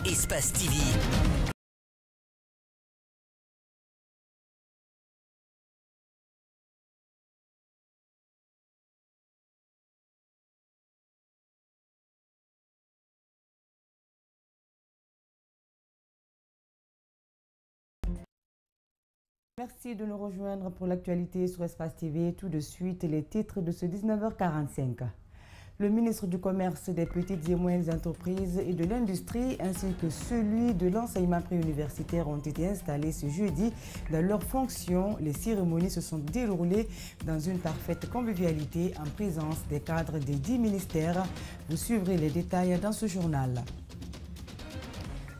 Espace TV. Merci de nous rejoindre pour l'actualité sur Espace TV. Tout de suite, les titres de ce 19h45. Le ministre du Commerce, des petites et moyennes entreprises et de l'Industrie ainsi que celui de l'enseignement préuniversitaire ont été installés ce jeudi dans leurs fonctions. Les cérémonies se sont déroulées dans une parfaite convivialité en présence des cadres des 10 ministères. Vous suivrez les détails dans ce journal.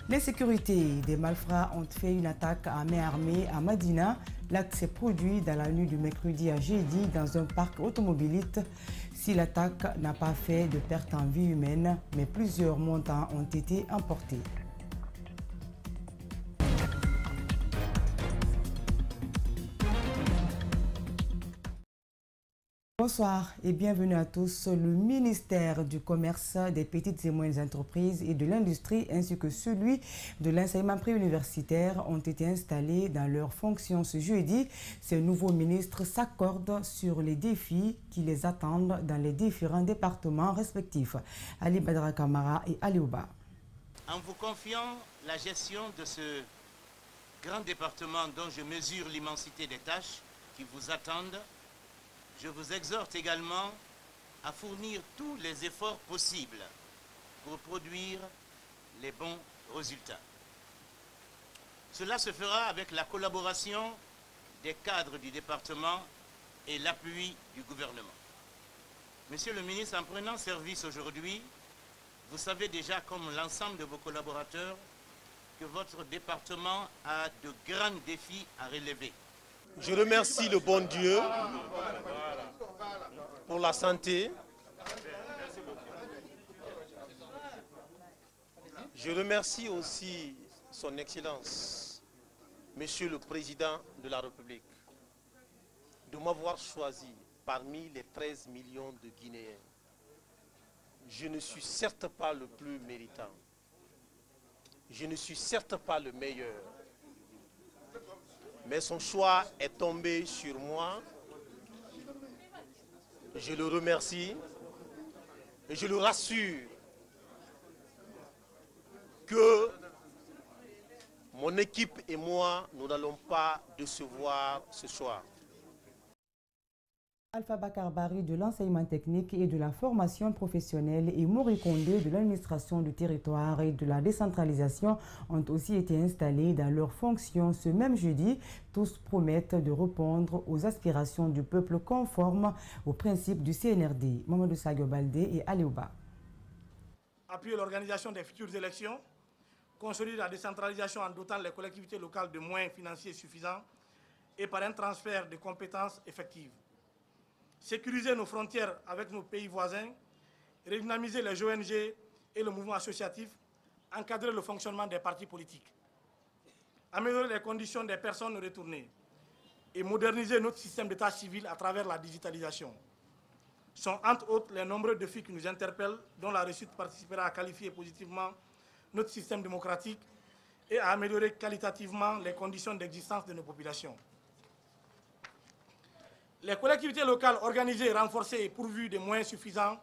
Les sécurités des malfrats ont fait une attaque à main armée à Madina. L'acte s'est produit dans la nuit du mercredi à jeudi dans un parc automobiliste. Si l'attaque n'a pas fait de perte en vie humaine, mais plusieurs montants ont été emportés. Bonsoir et bienvenue à tous. Le ministère du Commerce, des petites et moyennes entreprises et de l'Industrie ainsi que celui de l'enseignement préuniversitaire ont été installés dans leurs fonctions ce jeudi. Ces nouveaux ministres s'accordent sur les défis qui les attendent dans les différents départements respectifs. Ali Badra Kamara et Ali Ouba. En vous confiant la gestion de ce grand département dont je mesure l'immensité des tâches qui vous attendent, je vous exhorte également à fournir tous les efforts possibles pour produire les bons résultats. Cela se fera avec la collaboration des cadres du département et l'appui du gouvernement. Monsieur le ministre, en prenant service aujourd'hui, vous savez déjà, comme l'ensemble de vos collaborateurs, que votre département a de grands défis à relever. Je remercie le bon Dieu pour la santé. Je remercie aussi son Excellence, Monsieur le Président de la République, de m'avoir choisi parmi les 13 millions de Guinéens. Je ne suis certes pas le plus méritant. Je ne suis certes pas le meilleur. Mais son choix est tombé sur moi. Je le remercie et je le rassure que mon équipe et moi, nous n'allons pas décevoir ce soir. Alpha Bakar Bari de l'enseignement technique et de la formation professionnelle et Mori Kondé de l'administration du territoire et de la décentralisation ont aussi été installés dans leurs fonctions ce même jeudi. Tous promettent de répondre aux aspirations du peuple conforme aux principes du CNRD. Mamadou Sadio Baldé et Aliouba. Appuyer l'organisation des futures élections, consolider la décentralisation en dotant les collectivités locales de moyens financiers suffisants et par un transfert de compétences effectives. Sécuriser nos frontières avec nos pays voisins, redynamiser les ONG et le mouvement associatif, encadrer le fonctionnement des partis politiques, améliorer les conditions des personnes retournées et moderniser notre système d'état civil à travers la digitalisation. Sont entre autres les nombreux défis qui nous interpellent, dont la réussite participera à qualifier positivement notre système démocratique et à améliorer qualitativement les conditions d'existence de nos populations. Les collectivités locales organisées, renforcées et pourvues de moyens suffisants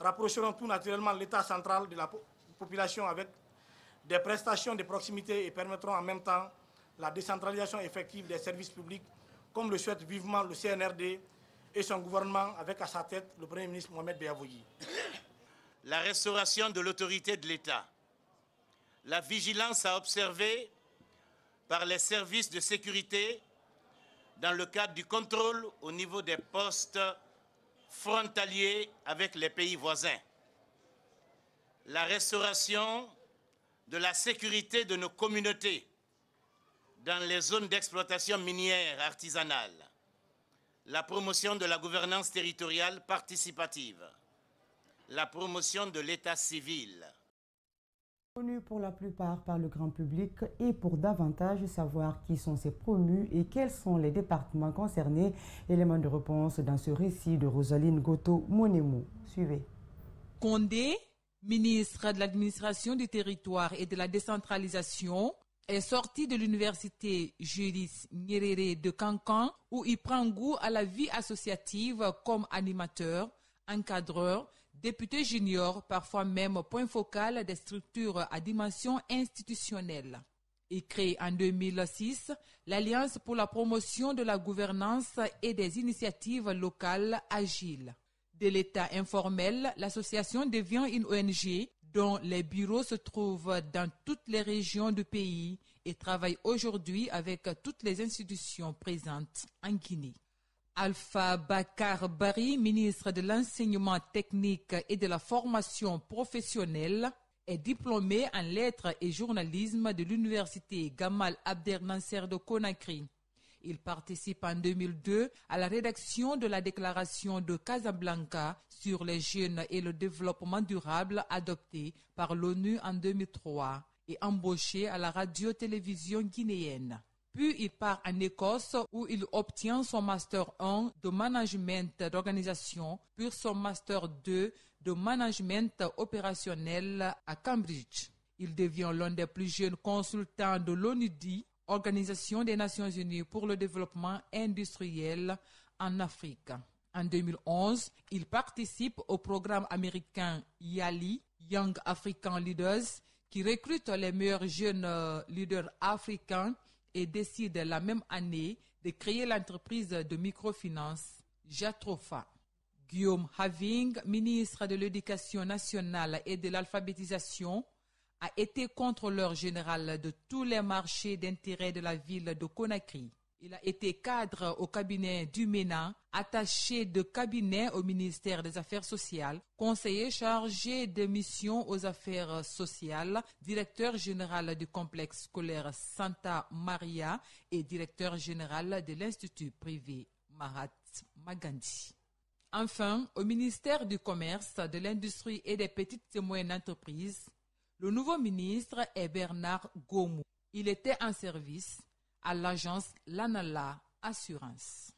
rapprocheront tout naturellement l'État central de la population avec des prestations de proximité et permettront en même temps la décentralisation effective des services publics, comme le souhaite vivement le CNRD et son gouvernement avec à sa tête le Premier ministre Mohamed Beavoyi. La restauration de l'autorité de l'État, la vigilance à observer par les services de sécurité dans le cadre du contrôle au niveau des postes frontaliers avec les pays voisins. La restauration de la sécurité de nos communautés dans les zones d'exploitation minière artisanale. La promotion de la gouvernance territoriale participative. La promotion de l'état civil. Connu pour la plupart par le grand public et pour davantage savoir qui sont ces promus et quels sont les départements concernés. Élément de réponse dans ce récit de Rosaline Goto Monemo. Suivez. Condé, ministre de l'administration du territoire et de la décentralisation, est sorti de l'université Julius Nyerere de Cancan où il prend goût à la vie associative comme animateur, encadreur, député junior, parfois même point focal des structures à dimension institutionnelle. Il crée en 2006 l'Alliance pour la promotion de la gouvernance et des initiatives locales agiles. De l'état informel, l'association devient une ONG dont les bureaux se trouvent dans toutes les régions du pays et travaille aujourd'hui avec toutes les institutions présentes en Guinée. Alpha Bakar Bari, ministre de l'enseignement technique et de la formation professionnelle, est diplômé en lettres et journalisme de l'université Gamal Abdel Nasser de Conakry. Il participe en 2002 à la rédaction de la déclaration de Casablanca sur les jeunes et le développement durable adoptée par l'ONU en 2003 et embauché à la radio-télévision guinéenne. Puis il part en Écosse où il obtient son Master 1 de Management d'organisation, puis son Master 2 de Management opérationnel à Cambridge. Il devient l'un des plus jeunes consultants de l'ONUDI, Organisation des Nations Unies pour le développement industriel en Afrique. En 2011, il participe au programme américain YALI, Young African Leaders, qui recrute les meilleurs jeunes leaders africains et décide la même année de créer l'entreprise de microfinance Jatrofa. Guillaume Having, ministre de l'Éducation nationale et de l'alphabétisation, a été contrôleur général de tous les marchés d'intérêt de la ville de Conakry. Il a été cadre au cabinet du MENA, attaché de cabinet au ministère des Affaires sociales, conseiller chargé de mission aux affaires sociales, directeur général du complexe scolaire Santa Maria et directeur général de l'Institut privé Mahatma Gandhi. Enfin, au ministère du Commerce, de l'Industrie et des petites et moyennes entreprises, le nouveau ministre est Bernard Gomou. Il était en service à l'agence Lanala Assurance.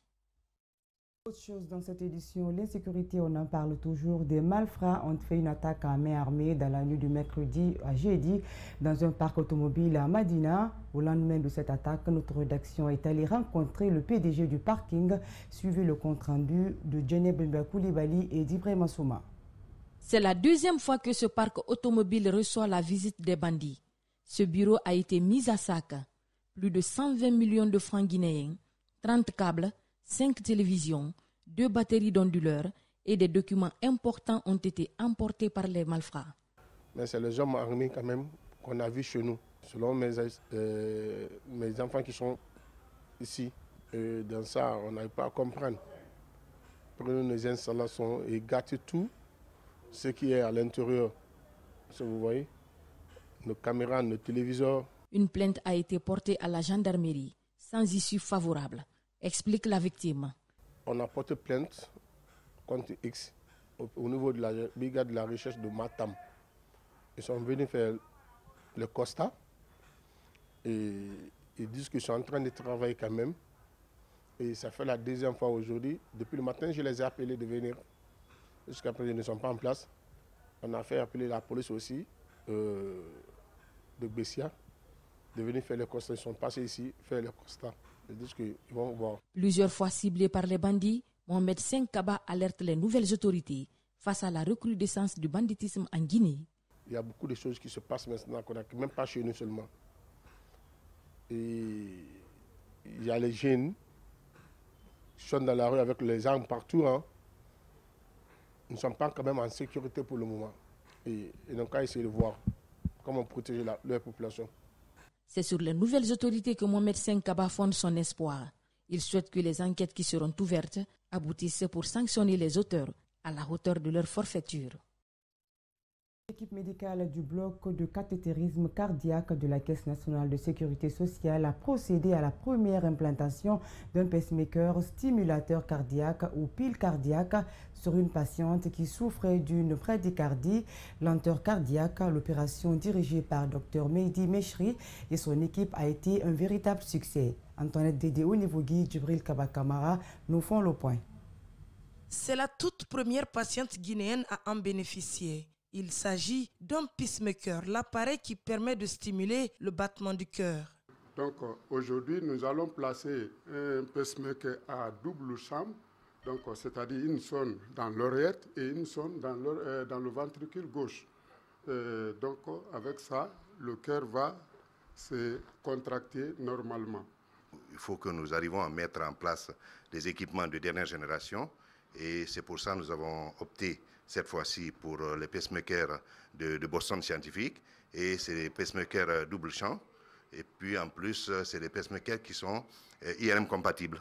Autre chose dans cette édition, l'insécurité, on en parle toujours. Des malfrats ont fait une attaque à main armée dans la nuit du mercredi à jeudi dans un parc automobile à Madina. Au lendemain de cette attaque, notre rédaction est allée rencontrer le PDG du parking, suivi le compte-rendu de Djeneb Koulibaly et d'Ibrahim Souma. C'est la deuxième fois que ce parc automobile reçoit la visite des bandits. Ce bureau a été mis à sac. Plus de 120 millions de francs guinéens, 30 câbles, 5 télévisions, 2 batteries d'onduleurs et des documents importants ont été emportés par les malfrats. Mais c'est les hommes armés quand même qu'on a vus chez nous. Selon mes enfants qui sont ici, dans ça, on n'arrive pas à comprendre. Prenez nos installations et gâtez tout ce qui est à l'intérieur. Vous voyez, nos caméras, nos téléviseurs. Une plainte a été portée à la gendarmerie, sans issue favorable, explique la victime. On a porté plainte contre X au niveau de la brigade de la recherche de Matam. Ils sont venus faire le constat et ils disent qu'ils sont en train de travailler quand même. Et ça fait la deuxième fois aujourd'hui. Depuis le matin, je les ai appelés de venir. Jusqu'à présent, ils ne sont pas en place. On a fait appeler la police aussi de Bessia de venir faire le constat. Ils sont passés ici, faire le constat. Ils disent qu'ils vont voir. Plusieurs fois ciblés par les bandits, Mohamed Senkaba alerte les nouvelles autorités face à la recrudescence du banditisme en Guinée. Il y a beaucoup de choses qui se passent maintenant, même pas chez nous seulement. Et il y a les jeunes qui sont dans la rue avec les armes partout. Nous ne sommes pas quand même en sécurité pour le moment. Et donc, à essayer de voir comment protéger leur population. C'est sur les nouvelles autorités que Mohamed Senkaba fonde son espoir. Il souhaite que les enquêtes qui seront ouvertes aboutissent pour sanctionner les auteurs à la hauteur de leur forfaiture. L'équipe médicale du bloc de cathétérisme cardiaque de la Caisse nationale de sécurité sociale a procédé à la première implantation d'un pacemaker stimulateur cardiaque ou pile cardiaque sur une patiente qui souffrait d'une bradycardie, lenteur cardiaque. L'opération dirigée par Dr Mehdi Mechri et son équipe a été un véritable succès. Antoinette Dédé Onivogui, Djibril Kabakamara nous font le point. C'est la toute première patiente guinéenne à en bénéficier. Il s'agit d'un pacemaker, l'appareil qui permet de stimuler le battement du cœur. Donc aujourd'hui, nous allons placer un pacemaker à double chambre, donc c'est-à-dire une sonde dans l'oreillette et une sonde dans le ventricule gauche. Donc avec ça, le cœur va se contracter normalement. Il faut que nous arrivions à mettre en place des équipements de dernière génération et c'est pour ça que nous avons opté cette fois-ci pour les pacemakers de Boston Scientific et c'est des pacemakers double champ et puis en plus c'est des pacemakers qui sont IRM compatibles.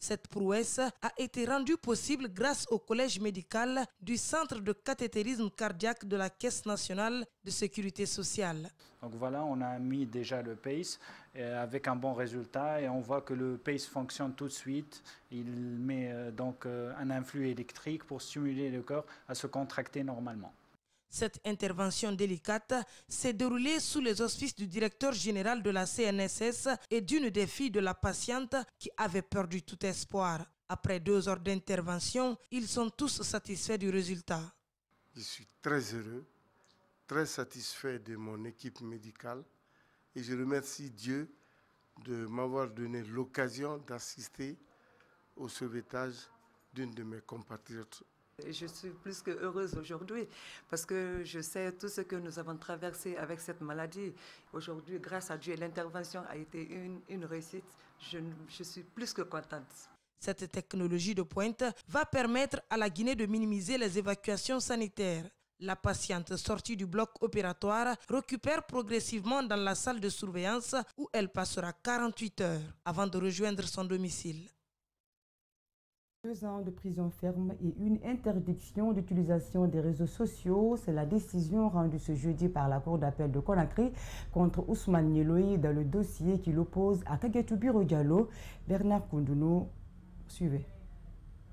Cette prouesse a été rendue possible grâce au collège médical du Centre de cathétérisme cardiaque de la Caisse nationale de sécurité sociale. Donc voilà, on a mis déjà le PACE avec un bon résultat et on voit que le PACE fonctionne tout de suite. Il met donc un influx électrique pour stimuler le corps à se contracter normalement. Cette intervention délicate s'est déroulée sous les auspices du directeur général de la CNSS et d'une des filles de la patiente qui avait perdu tout espoir. Après 2 heures d'intervention, ils sont tous satisfaits du résultat. Je suis très heureux, très satisfait de mon équipe médicale et je remercie Dieu de m'avoir donné l'occasion d'assister au sauvetage d'une de mes compatriotes. Je suis plus que heureuse aujourd'hui parce que je sais tout ce que nous avons traversé avec cette maladie. Aujourd'hui, grâce à Dieu, l'intervention a été une réussite. Je suis plus que contente. Cette technologie de pointe va permettre à la Guinée de minimiser les évacuations sanitaires. La patiente sortie du bloc opératoire récupère progressivement dans la salle de surveillance où elle passera 48 heures avant de rejoindre son domicile. 2 ans de prison ferme et une interdiction d'utilisation des réseaux sociaux. C'est la décision rendue ce jeudi par la Cour d'appel de Conakry contre Ousmane Nieloï dans le dossier qui l'oppose à Kadiatou Biro Diallo. Bernard Koundounou, suivez.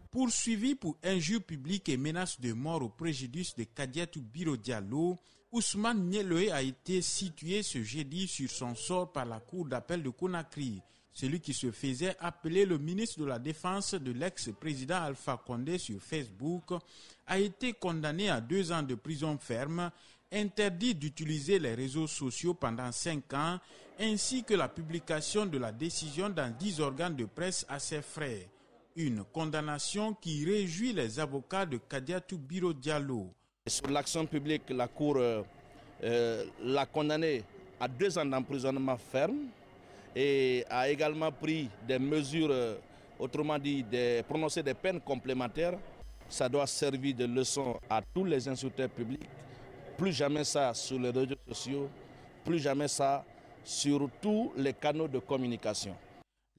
Poursuivi pour injures publiques et menaces de mort au préjudice de Kadiatou Biro Diallo, Ousmane Nieloï a été situé ce jeudi sur son sort par la Cour d'appel de Conakry. Celui qui se faisait appeler le ministre de la Défense de l'ex-président Alpha Condé sur Facebook a été condamné à 2 ans de prison ferme, interdit d'utiliser les réseaux sociaux pendant 5 ans, ainsi que la publication de la décision dans 10 organes de presse à ses frais. Une condamnation qui réjouit les avocats de Kadiatou Biro Diallo. Sur l'action publique, la Cour l'a condamné à 2 ans d'emprisonnement ferme et a également pris des mesures, autrement dit, prononcer des peines complémentaires. Ça doit servir de leçon à tous les insulteurs publics. Plus jamais ça sur les réseaux sociaux, plus jamais ça sur tous les canaux de communication.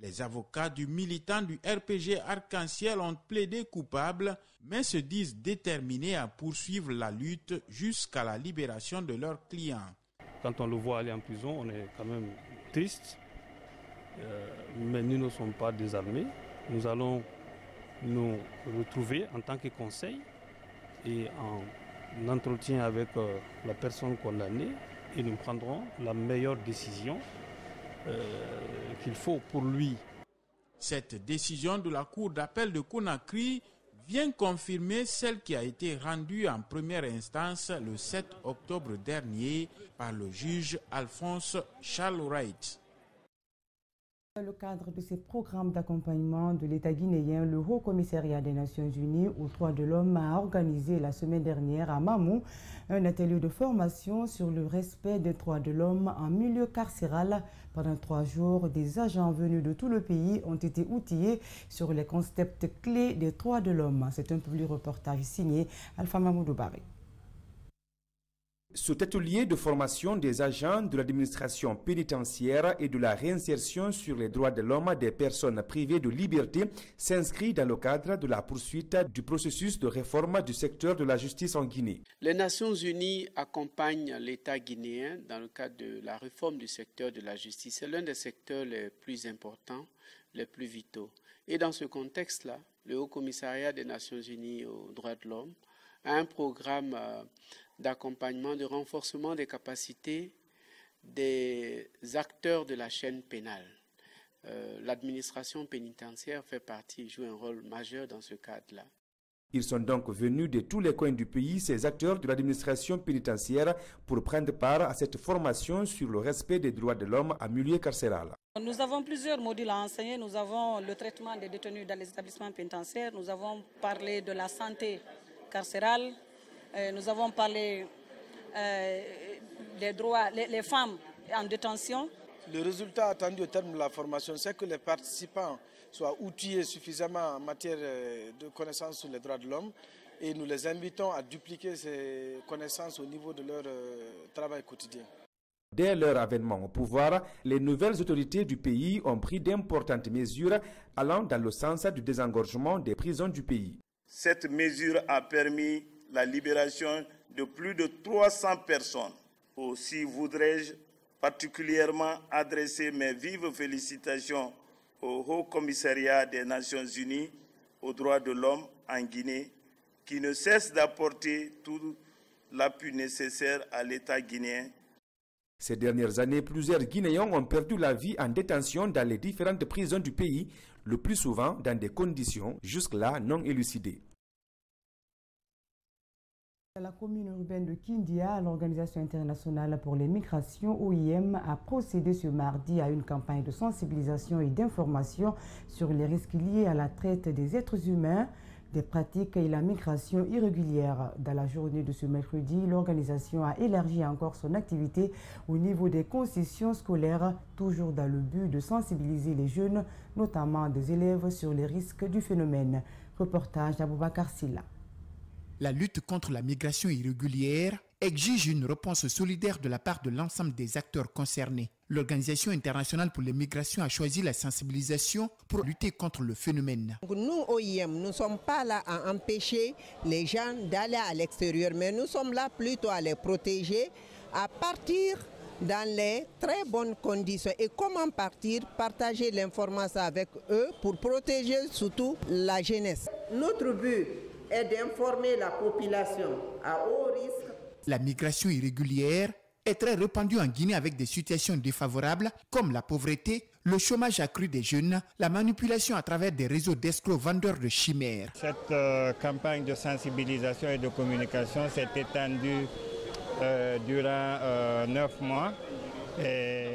Les avocats du militant du RPG Arc-en-Ciel ont plaidé coupable, mais se disent déterminés à poursuivre la lutte jusqu'à la libération de leurs clients. Quand on le voit aller en prison, on est quand même triste. Mais nous ne sommes pas désarmés. Nous allons nous retrouver en tant que conseil et en entretien avec la personne condamnée et nous prendrons la meilleure décision qu'il faut pour lui. Cette décision de la Cour d'appel de Conakry vient confirmer celle qui a été rendue en première instance le 7 octobre dernier par le juge Alphonse Charles Wright. Dans le cadre de ces programmes d'accompagnement de l'État guinéen, le Haut Commissariat des Nations Unies aux droits de l'homme a organisé la semaine dernière à Mamou un atelier de formation sur le respect des droits de l'homme en milieu carcéral. Pendant 3 jours, des agents venus de tout le pays ont été outillés sur les concepts clés des droits de l'homme. C'est un public reportage signé Alpha Mamoudou Baré. Cet atelier de formation des agents de l'administration pénitentiaire et de la réinsertion sur les droits de l'homme des personnes privées de liberté s'inscrit dans le cadre de la poursuite du processus de réforme du secteur de la justice en Guinée. Les Nations Unies accompagnent l'État guinéen dans le cadre de la réforme du secteur de la justice. C'est l'un des secteurs les plus importants, les plus vitaux. Et dans ce contexte-là, le Haut Commissariat des Nations Unies aux droits de l'homme a un programme d'accompagnement, de renforcement des capacités des acteurs de la chaîne pénale. L'administration pénitentiaire fait partie, joue un rôle majeur dans ce cadre-là. Ils sont donc venus de tous les coins du pays, ces acteurs de l'administration pénitentiaire, pour prendre part à cette formation sur le respect des droits de l'homme en milieu carcéral. Nous avons plusieurs modules à enseigner. Nous avons le traitement des détenus dans les établissements pénitentiaires. Nous avons parlé de la santé carcérale. Nous avons parlé des droits, les femmes en détention. Le résultat attendu au terme de la formation, c'est que les participants soient outillés suffisamment en matière de connaissances sur les droits de l'homme et nous les invitons à dupliquer ces connaissances au niveau de leur travail quotidien. Dès leur avènement au pouvoir, les nouvelles autorités du pays ont pris d'importantes mesures allant dans le sens du désengorgement des prisons du pays. Cette mesure a permis la libération de plus de 300 personnes. Aussi voudrais-je particulièrement adresser mes vives félicitations au Haut Commissariat des Nations Unies aux droits de l'homme en Guinée, qui ne cesse d'apporter tout l'appui nécessaire à l'État guinéen. Ces dernières années, plusieurs Guinéens ont perdu la vie en détention dans les différentes prisons du pays, le plus souvent dans des conditions jusque-là non élucidées. La commune urbaine de Kindia, l'Organisation internationale pour les migrations, OIM, a procédé ce mardi à une campagne de sensibilisation et d'information sur les risques liés à la traite des êtres humains, des pratiques et la migration irrégulière. Dans la journée de ce mercredi, l'organisation a élargi encore son activité au niveau des concessions scolaires, toujours dans le but de sensibiliser les jeunes, notamment des élèves, sur les risques du phénomène. Reportage d'Aboubacar Silla. La lutte contre la migration irrégulière exige une réponse solidaire de la part de l'ensemble des acteurs concernés. L'Organisation internationale pour les migrations a choisi la sensibilisation pour lutter contre le phénomène. Nous, OIM, nous ne sommes pas là à empêcher les gens d'aller à l'extérieur, mais nous sommes là plutôt à les protéger, à partir dans les très bonnes conditions. Et comment partir? Partager l'information avec eux pour protéger surtout la jeunesse. Notre but est d'informer la population à haut risque. La migration irrégulière est très répandue en Guinée avec des situations défavorables comme la pauvreté, le chômage accru des jeunes, la manipulation à travers des réseaux d'escrocs vendeurs de chimères. Cette campagne de sensibilisation et de communication s'est étendue durant 9 mois. Et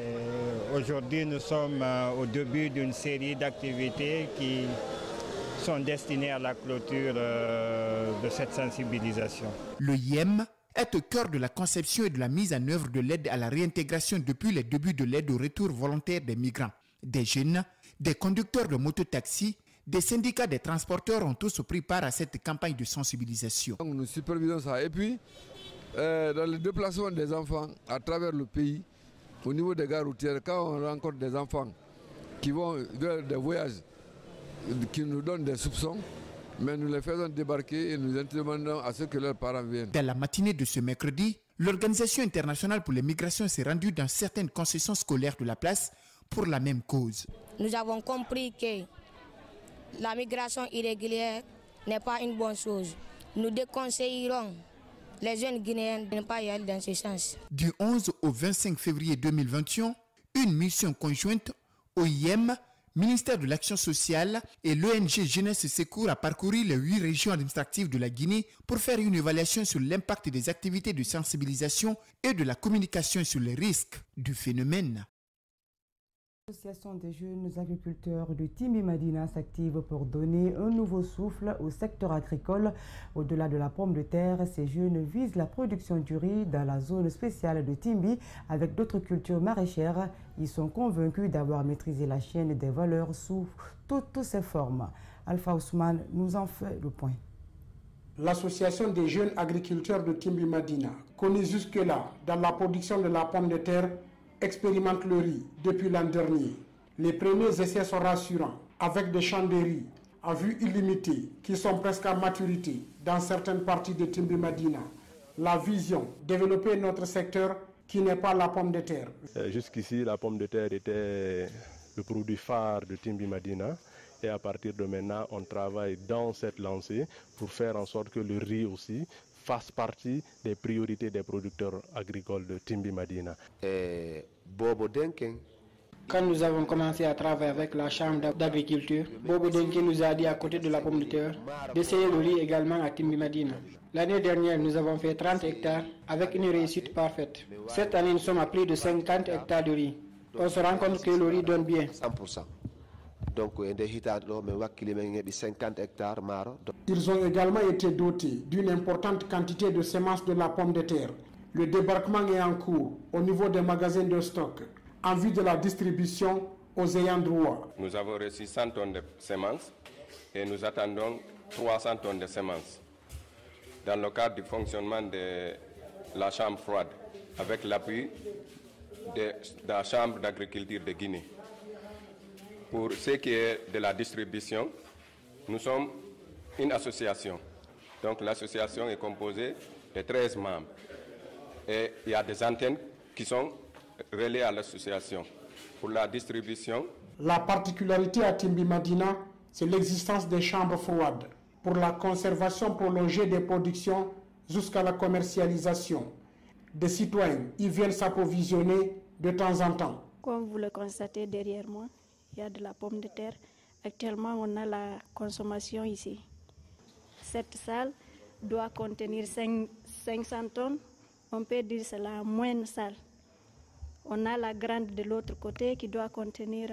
aujourd'hui, nous sommes au début d'une série d'activités qui sont destinés à la clôture de cette sensibilisation. Le IEM est au cœur de la conception et de la mise en œuvre de l'aide à la réintégration depuis les débuts de l'aide au retour volontaire des migrants. Des jeunes, des conducteurs de mototaxi, des syndicats des transporteurs ont tous pris part à cette campagne de sensibilisation. Nous supervisons ça. Et puis, dans le déplacement des enfants à travers le pays, au niveau des gares routières, quand on rencontre des enfants qui vont vers des voyages, qui nous donnent des soupçons, mais nous les faisons débarquer et nous demandons à ce que leurs parents viennent. Dans la matinée de ce mercredi, l'Organisation internationale pour les migrations s'est rendue dans certaines concessions scolaires de la place pour la même cause. Nous avons compris que la migration irrégulière n'est pas une bonne chose. Nous déconseillerons les jeunes Guinéens de ne pas y aller dans ce sens. Du 11 au 25 février 2021, une mission conjointe OIM, Ministère de l'Action sociale et l'ONG Jeunesse Secours a parcouru les 8 régions administratives de la Guinée pour faire une évaluation sur l'impact des activités de sensibilisation et de la communication sur les risques du phénomène. L'Association des jeunes agriculteurs de Timbi Madina s'active pour donner un nouveau souffle au secteur agricole. Au-delà de la pomme de terre, ces jeunes visent la production du riz dans la zone spéciale de Timbi avec d'autres cultures maraîchères. Ils sont convaincus d'avoir maîtrisé la chaîne des valeurs sous toutes ses formes. Alpha Ousmane nous en fait le point. L'Association des jeunes agriculteurs de Timbi Madina, connue jusque-là dans la production de la pomme de terre, expérimente le riz depuis l'an dernier. Les premiers essais sont rassurants, avec des champs de riz à vue illimitée qui sont presque à maturité dans certaines parties de Timbi Madina. La vision, développer notre secteur qui n'est pas la pomme de terre. Jusqu'ici, la pomme de terre était le produit phare de Timbi Madina. Et à partir de maintenant, on travaille dans cette lancée pour faire en sorte que le riz aussi fasse partie des priorités des producteurs agricoles de Timbi Madina. Bobo Denken, Quand nous avons commencé à travailler avec la chambre d'agriculture, Bobo Denke nous a dit à côté de la pomme de terre d'essayer le riz également à Timbi Madina. L'année dernière, nous avons fait 30 hectares avec une réussite parfaite. Cette année, nous sommes à plus de 50 hectares de riz. On se rend compte que le riz donne bien. 100%. Donc, 50 hectares. Ils ont également été dotés d'une importante quantité de semences de la pomme de terre. Le débarquement est en cours au niveau des magasins de stock en vue de la distribution aux ayants droit. Nous avons reçu 100 tonnes de semences et nous attendons 300 tonnes de semences dans le cadre du fonctionnement de la chambre froide avec l'appui de la chambre d'agriculture de Guinée. Pour ce qui est de la distribution, nous sommes une association. Donc l'association est composée de 13 membres. Et il y a des antennes qui sont reliées à l'association. Pour la distribution, la particularité à Timbi Madina, c'est l'existence des chambres froides pour la conservation prolongée des productions jusqu'à la commercialisation. Des citoyens y viennent s'approvisionner de temps en temps. Comme vous le constatez derrière moi, il y a de la pomme de terre. Actuellement, on a la consommation ici. Cette salle doit contenir 500 tonnes. On peut dire que c'est la moindre salle. On a la grande de l'autre côté qui doit contenir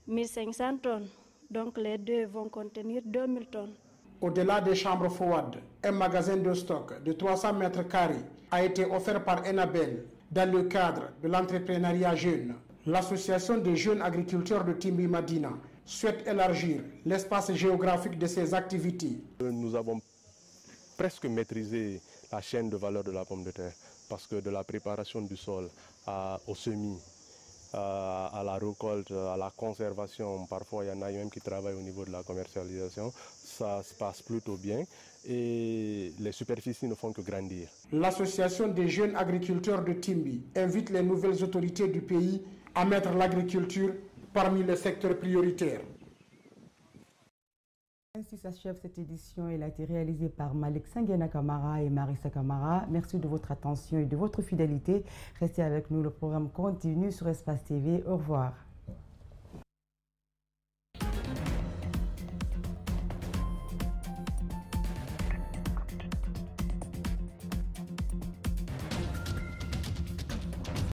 1500 tonnes. Donc les deux vont contenir 2000 tonnes. Au-delà des chambres froides, un magasin de stock de 300 mètres carrés a été offert par Enabel dans le cadre de l'entrepreneuriat jeune. L'association des jeunes agriculteurs de Timbi Madina souhaite élargir l'espace géographique de ses activités. Nous avons presque maîtrisé la chaîne de valeur de la pomme de terre parce que de la préparation du sol au semis, à la récolte, à la conservation, parfois il y en a même qui travaillent au niveau de la commercialisation, ça se passe plutôt bien et les superficies ne font que grandir. L'association des jeunes agriculteurs de Timbi invite les nouvelles autorités du pays à mettre l'agriculture parmi les secteurs prioritaires. Ainsi s'achève cette édition. Elle a été réalisée par Malik Sangena Kamara et Marissa Kamara. Merci de votre attention et de votre fidélité. Restez avec nous, le programme continue sur Espace TV. Au revoir.